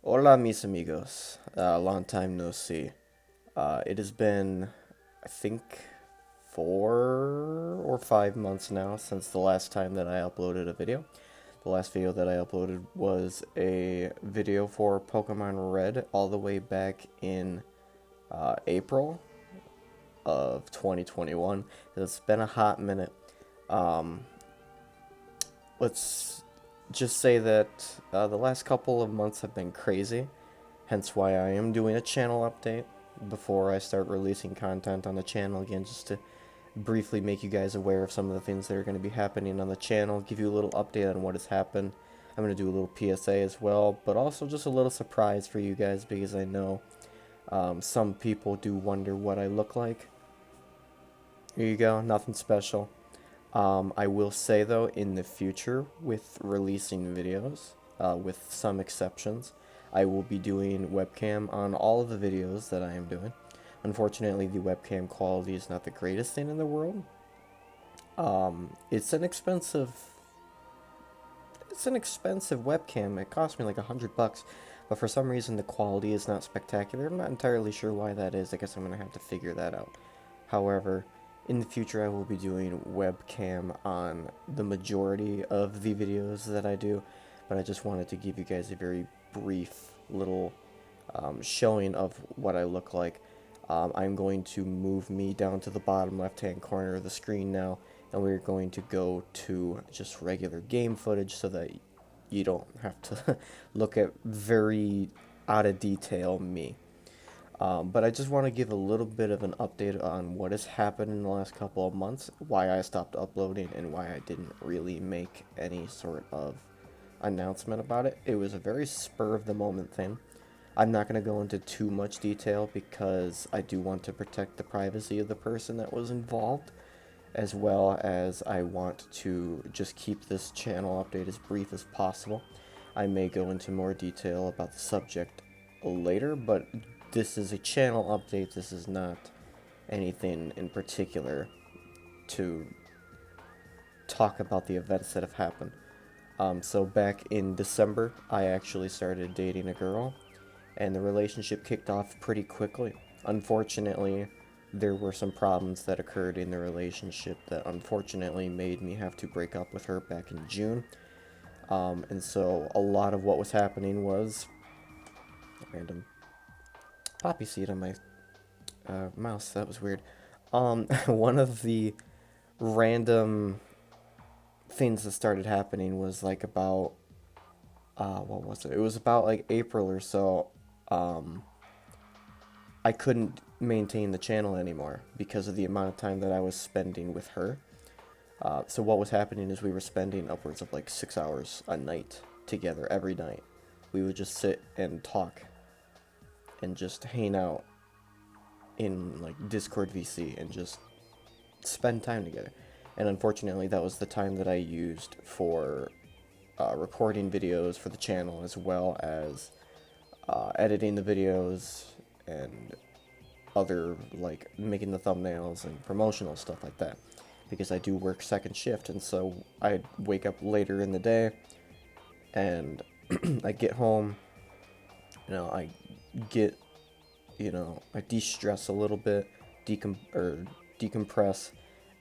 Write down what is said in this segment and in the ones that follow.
Hola, mis amigos. Long time no see. It has been, I think, 4 or 5 months now since the last time that I uploaded a video. The last video that I uploaded was a video for Pokemon Red all the way back in April of 2021. It's been a hot minute. Um, let's just say that the last couple of months have been crazy. Hence why I am doing a channel update before I start releasing content on the channel again, just to briefly make you guys aware of some of the things that are going to be happening on the channel, give you a little update on what has happened. I'm going to do a little PSA as well, but also just a little surprise for you guys because I know some people do wonder what I look like. Here you go, nothing special. I will say though, in the future, with releasing videos, with some exceptions, I will be doing webcam on all of the videos that I am doing. Unfortunately, the webcam quality is not the greatest thing in the world. It's an expensive webcam. It cost me like $100, but for some reason the quality is not spectacular. I'm not entirely sure why that is. I guess I'm gonna have to figure that out. However, in the future I will be doing webcam on the majority of the videos that I do, but I just wanted to give you guys a very brief little showing of what I look like. I'm going to move me down to the bottom left hand corner of the screen now, and we're going to go to just regular game footage so that you don't have to look at very out of detail me. But I just want to give a little bit of an update on what has happened in the last couple of months, why I stopped uploading, and why I didn't really make any sort of announcement about it. It was a very spur of the moment thing. I'm not going to go into too much detail because I do want to protect the privacy of the person that was involved, as well as I want to just keep this channel update as brief as possible. I may go into more detail about the subject later, but this is a channel update. This is not anything in particular to talk about the events that have happened. So back in December, I actually started dating a girl, and the relationship kicked off pretty quickly. Unfortunately, there were some problems that occurred in the relationship that unfortunately made me have to break up with her back in June. And so a lot of what was happening was random poppy seed on my mouse. That was weird. One of the random things that started happening was like about what was it? It was about like April or so. Um, I couldn't maintain the channel anymore because of the amount of time that I was spending with her. So what was happening is we were spending upwards of like 6 hours a night together every night. We would just sit and talk and just hang out in like Discord VC and just spend time together. And unfortunately, that was the time that I used for recording videos for the channel, as well as editing the videos and other, like, making the thumbnails and promotional stuff like that, because I do work second shift, and so I wake up later in the day and I get home, I get, I de-stress a little bit, decompress,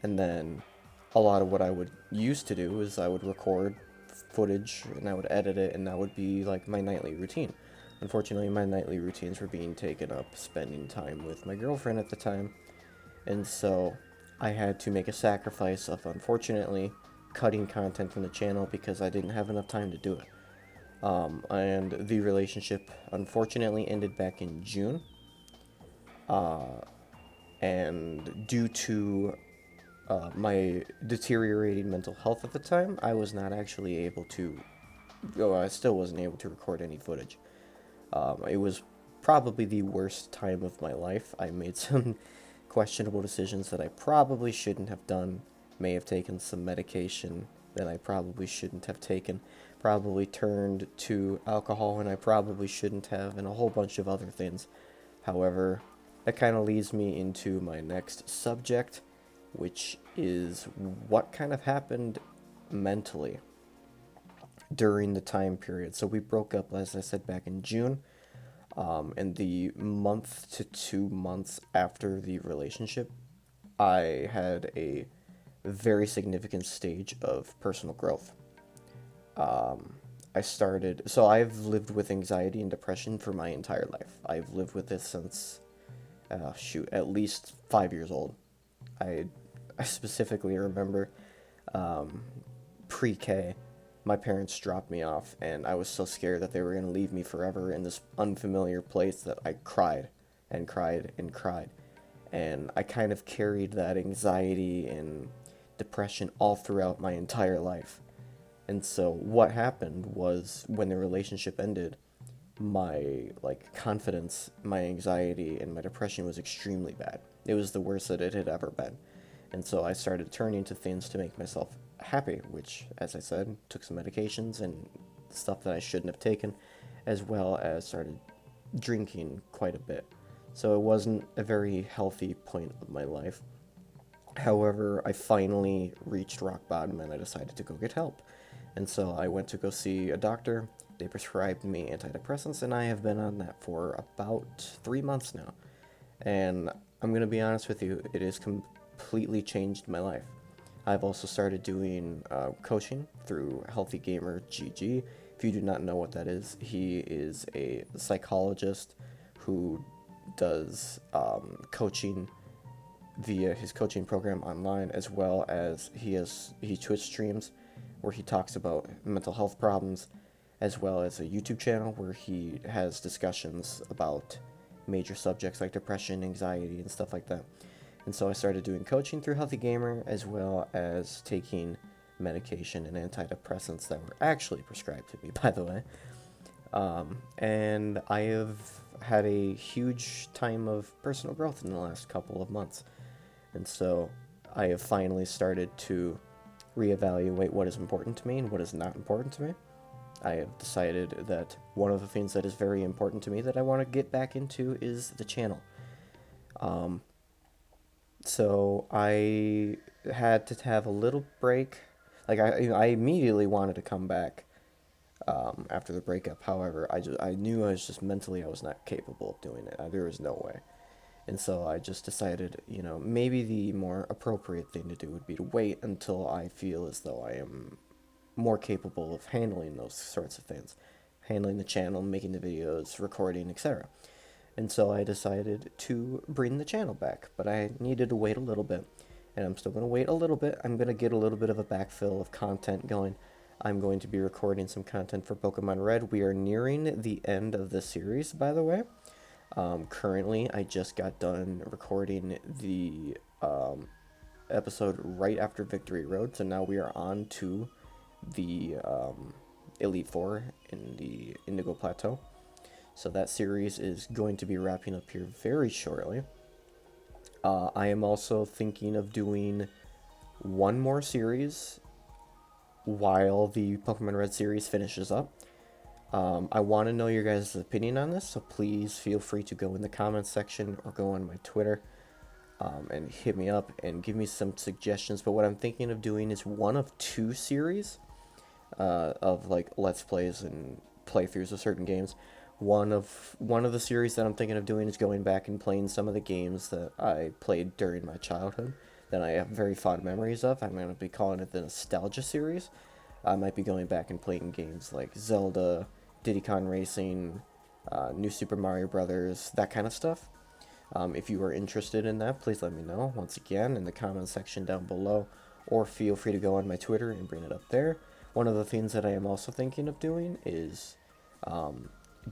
and then a lot of what I would used to do is I would record footage and I would edit it, and that would be like my nightly routine. Unfortunately, my nightly routines were being taken up spending time with my girlfriend at the time, and so I had to make a sacrifice of, unfortunately, cutting content from the channel because I didn't have enough time to do it. And the relationship unfortunately ended back in June. And due to my deteriorating mental health at the time, I was not actually able to. I still wasn't able to record any footage. It was probably the worst time of my life. I made some questionable decisions that I probably shouldn't have done. May have taken some medication that I probably shouldn't have taken. Probably turned to alcohol when I probably shouldn't have, and a whole bunch of other things. However, that kind of leads me into my next subject, which is what kind of happened mentally. during the time period. So we broke up, as I said, back in June. And the month to 2 months after the relationship, I had a very significant stage of personal growth. So I've lived with anxiety and depression for my entire life. I've lived with this since, at least 5 years old. I, I specifically remember pre-K, my parents dropped me off, and I was so scared that they were going to leave me forever in this unfamiliar place that I cried and cried and cried. And I kind of carried that anxiety and depression all throughout my entire life. And so what happened was when the relationship ended, my confidence, my anxiety, and my depression was extremely bad. It was the worst that it had ever been. And so I started turning to things to make myself happy, which, as I said, took some medications and stuff that I shouldn't have taken, as well as started drinking quite a bit. So it wasn't a very healthy point of my life. However, I finally reached rock bottom and I decided to go get help. And so I went to go see a doctor. They prescribed me antidepressants, and I have been on that for about 3 months now. And I'm going to be honest with you, it has completely changed my life. I've also started doing coaching through Healthy Gamer GG. If you do not know what that is, he is a psychologist who does coaching via his coaching program online, as well as he Twitch streams where he talks about mental health problems, as well as a YouTube channel where he has discussions about major subjects like depression, anxiety, and stuff like that. And so I started doing coaching through Healthy Gamer, as well as taking medication and antidepressants that were actually prescribed to me, by the way. And I have had a huge time of personal growth in the last couple of months. And so I have finally started to reevaluate what is important to me and what is not important to me. I have decided that one of the things that is very important to me that I want to get back into is the channel. So I had to have a little break. I immediately wanted to come back after the breakup. However, I knew I was just mentally I was not capable of doing it. There was no way. And so I just decided, maybe the more appropriate thing to do would be to wait until I feel as though I am more capable of handling those sorts of things. Handling the channel, making the videos, recording, etc. And so I decided to bring the channel back. But I needed to wait a little bit. And I'm still going to wait a little bit. I'm going to get a little bit of a backfill of content going. I'm going to be recording some content for Pokemon Red. We are nearing the end of the series, by the way. Currently, I just got done recording the episode right after Victory Road, so now we are on to the Elite Four in the Indigo Plateau. So that series is going to be wrapping up here very shortly. I am also thinking of doing one more series while the Pokemon Red series finishes up. I want to know your guys' opinion on this, so please feel free to go in the comments section or go on my Twitter and hit me up and give me some suggestions. But what I'm thinking of doing is one of two series of Let's Plays and playthroughs of certain games. One of the series that I'm thinking of doing is going back and playing some of the games that I played during my childhood that I have very fond memories of. I'm going to be calling it the Nostalgia series. I might be going back and playing games like Zelda, Diddy Kong Racing, New Super Mario Brothers, that kind of stuff. If you are interested in that, please let me know, once again, in the comment section down below, or feel free to go on my Twitter and bring it up there. One of the things that I am also thinking of doing is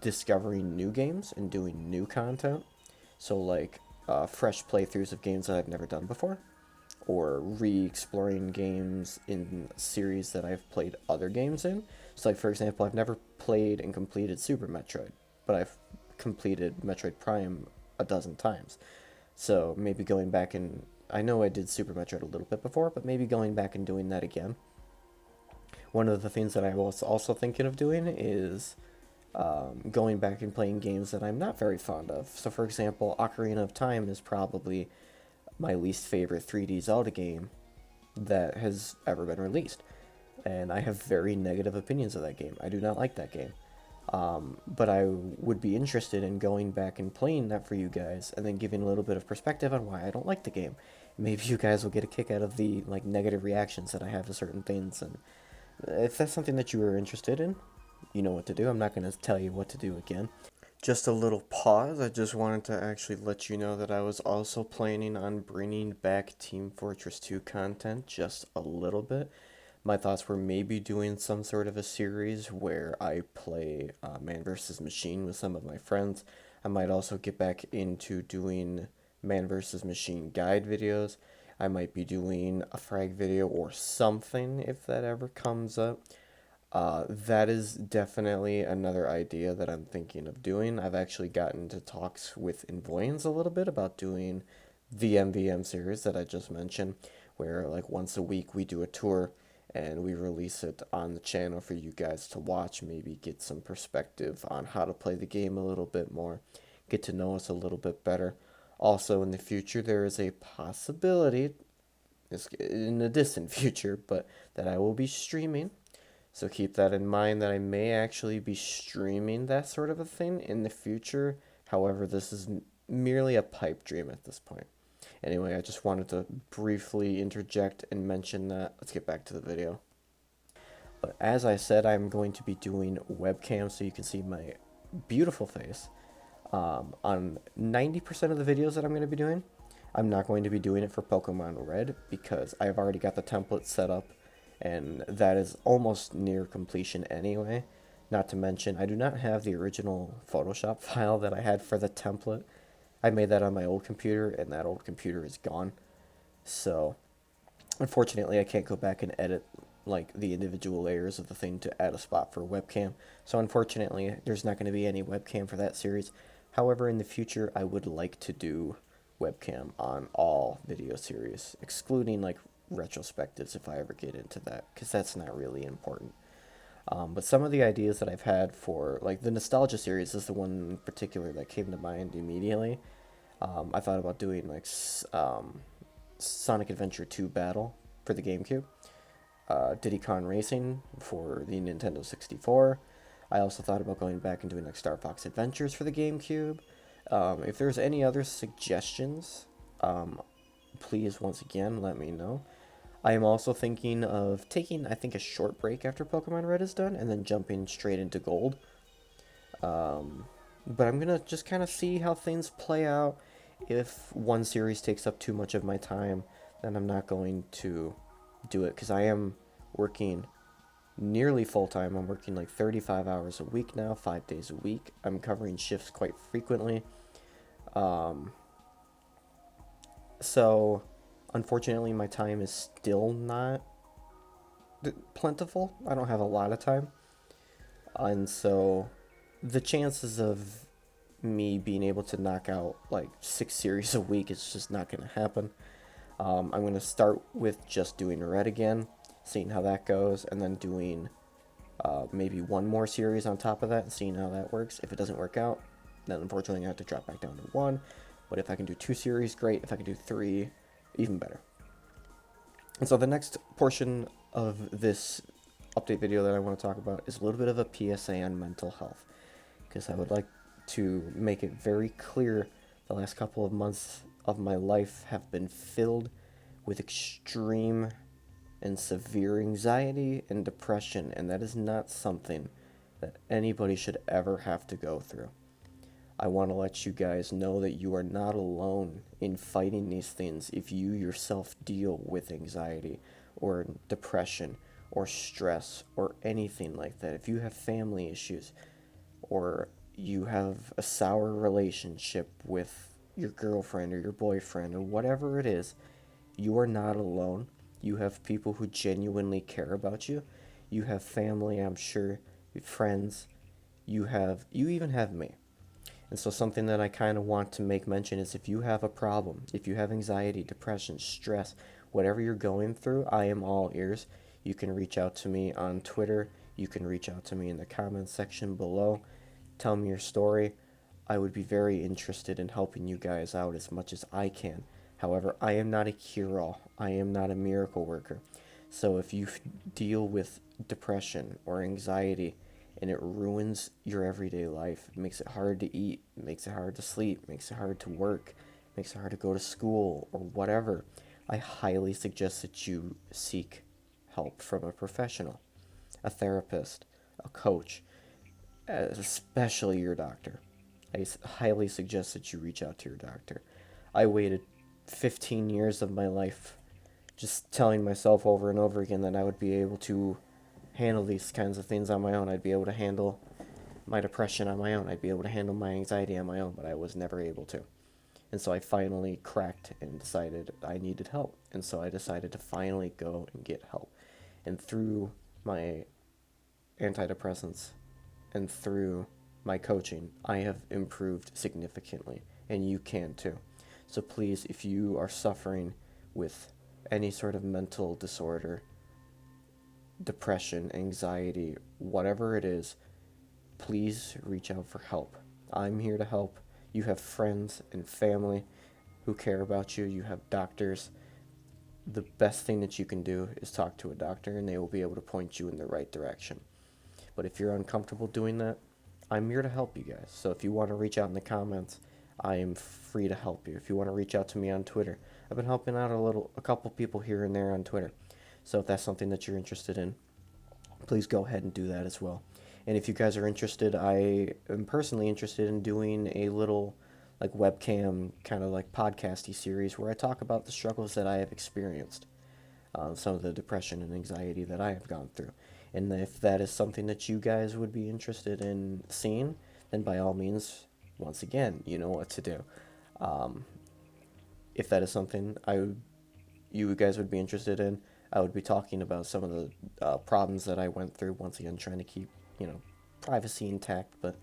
discovering new games and doing new content. So fresh playthroughs of games that I've never done before, or re-exploring games in a series that I've played other games in. So for example, I've never played and completed Super Metroid, but I've completed Metroid Prime a dozen times. So maybe going back and, I know I did Super Metroid a little bit before, but maybe going back and doing that again. One of the things that I was also thinking of doing is going back and playing games that I'm not very fond of. So for example, Ocarina of Time is probably my least favorite 3D Zelda game that has ever been released. and I have very negative opinions of that game. I do not like that game. But I would be interested in going back and playing that for you guys, and then giving a little bit of perspective on why I don't like the game. Maybe you guys will get a kick out of the like negative reactions that I have to certain things, and if that's something that you are interested in, you know what to do. I'm not going to tell you what to do again. Just a little pause. I just wanted to actually let you know that I was also planning on bringing back Team Fortress 2 content just a little bit. My thoughts were maybe doing some sort of a series where I play Man vs. Machine with some of my friends. I might also get back into doing Man vs. Machine guide videos. I might be doing a frag video or something if that ever comes up. That is definitely another idea that I'm thinking of doing. I've actually gotten into talks with Volans a little bit about doing the MVM series that I just mentioned, where like once a week we do a tour and we release it on the channel for you guys to watch, maybe get some perspective on how to play the game a little bit more, get to know us a little bit better. Also, in the future, there is a possibility, in the distant future, but that I will be streaming, so keep that in mind, that I may actually be streaming that sort of a thing in the future. However, this is merely a pipe dream at this point. Anyway, I just wanted to briefly interject and mention that. Let's get back to the video. But as I said, I'm going to be doing webcam so you can see my beautiful face. On 90% of the videos that I'm going to be doing, I'm not going to be doing it for Pokemon Red because I've already got the template set up, and that is almost near completion anyway. Not to mention, I do not have the original Photoshop file that I had for the template. I made that on my old computer, and that old computer is gone. So, unfortunately, I can't go back and edit like the individual layers of the thing to add a spot for webcam. So, unfortunately, there's not going to be any webcam for that series. However, in the future, I would like to do webcam on all video series, excluding like retrospectives if I ever get into that, because that's not really important. But some of the ideas that I've had for like the nostalgia series is the one in particular that came to mind immediately. I thought about doing like Sonic Adventure 2 Battle for the GameCube, Diddy Kong Racing for the Nintendo 64. I also thought about going back and doing like Star Fox Adventures for the GameCube. If there's any other suggestions, please once again let me know. I am also thinking of taking, I think, a short break after Pokemon Red is done and then jumping straight into Gold. But I'm going to just kind of see how things play out. If one series takes up too much of my time, then I'm not going to do it, because I am working nearly full-time. I'm working like 35 hours a week now, 5 days a week. I'm covering shifts quite frequently. So, unfortunately, my time is still not plentiful. I don't have a lot of time. And so, the chances of me being able to knock out like 6 series a week is just not going to happen. I'm going to start with just doing Red again, seeing how that goes, and then doing maybe one more series on top of that and seeing how that works. If it doesn't work out, then unfortunately I have to drop back down to 1. But if I can do 2 series, great. If I can do 3, even better. And so the next portion of this update video that I want to talk about is a little bit of a PSA on mental health, because I would like to make it very clear the last couple of months of my life have been filled with extreme and severe anxiety and depression, and that is not something that anybody should ever have to go through. I want to let you guys know that you are not alone in fighting these things if you yourself deal with anxiety or depression or stress or anything like that. If you have family issues or you have a sour relationship with your girlfriend or your boyfriend or whatever it is, you are not alone. You have people who genuinely care about you. You have family, I'm sure, friends. You even have me. And so something that I kind of want to make mention is, if you have a problem, if you have anxiety, depression, stress, whatever you're going through, I am all ears. You can reach out to me on Twitter. You can reach out to me in the comments section below. Tell me your story. I would be very interested in helping you guys out as much as I can. However, I am not a cure-all. I am not a miracle worker. So if you deal with depression or anxiety and it ruins your everyday life, it makes it hard to eat, it makes it hard to sleep, makes it hard to work, makes it hard to go to school or whatever, I highly suggest that you seek help from a professional, a therapist, a coach, especially your doctor. I highly suggest that you reach out to your doctor. I waited 15 years of my life just telling myself over and over again that I would be able to handle these kinds of things on my own. I'd be able to handle my depression on my own. I'd be able to handle my anxiety on my own, but I was never able to. And so I finally cracked and decided I needed help. And so I decided to finally go and get help. And through my antidepressants and through my coaching, I have improved significantly. And you can too. So please, if you are suffering with any sort of mental disorder, depression, anxiety, whatever it is, please reach out for help. I'm here to help. You have friends and family who care about you. You have doctors. The best thing that you can do is talk to a doctor, and they will be able to point you in the right direction. But if you're uncomfortable doing that, I'm here to help you guys. So if you want to reach out in the comments, I am free to help you. If you want to reach out to me on Twitter, I've been helping out a couple people here and there on Twitter. So if that's something that you're interested in, please go ahead and do that as well. And if you guys are interested, I am personally interested in doing a little like webcam kind of like podcasty series where I talk about the struggles that I have experienced, some of the depression and anxiety that I have gone through. And if that is something that you guys would be interested in seeing, then by all means, once again, you know what to do. If that is something you guys would be interested in, I would be talking about some of the problems that I went through. Once again, trying to keep, privacy intact, but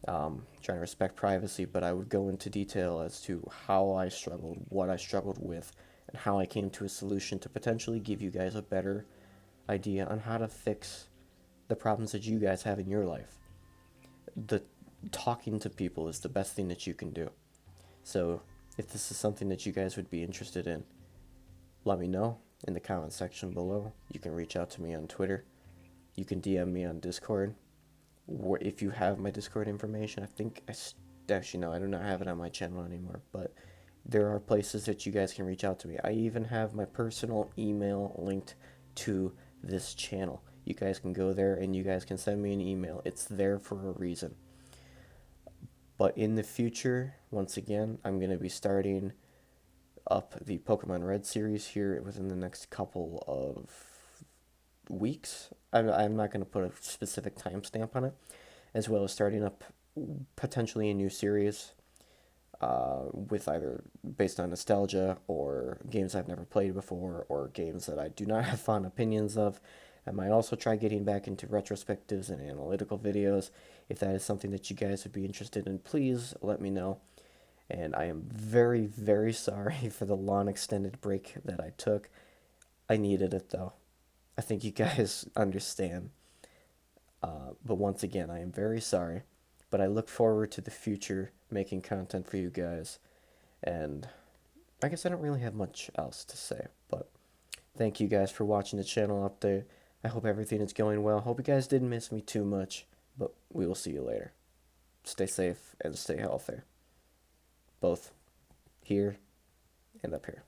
trying to respect privacy. But I would go into detail as to how I struggled, what I struggled with, and how I came to a solution to potentially give you guys a better idea on how to fix the problems that you guys have in your life. The talking to people is the best thing that you can do. So if this is something that you guys would be interested in, let me know in the comment section below. You can reach out to me on Twitter. You can DM me on Discord. If you have my Discord information, I think actually no, I do not have it on my channel anymore, but there are places that you guys can reach out to me. I even have my personal email linked to this channel. You guys can go there and you guys can send me an email. It's there for a reason. But in the future, once again, I'm going to be starting up the Pokemon Red series here within the next couple of weeks. I'm not going to put a specific timestamp on it, as well as starting up potentially a new series with either based on nostalgia or games I've never played before or games that I do not have fond opinions of. I might also try getting back into retrospectives and analytical videos. If that is something that you guys would be interested in, please let me know. And I am very, very sorry for the long extended break that I took. I needed it though. I think you guys understand. But once again, I am very sorry. But I look forward to the future making content for you guys. And I guess I don't really have much else to say. But thank you guys for watching the channel update. I hope everything is going well. Hope you guys didn't miss me too much. But we will see you later. Stay safe and stay healthy. Both here and up here.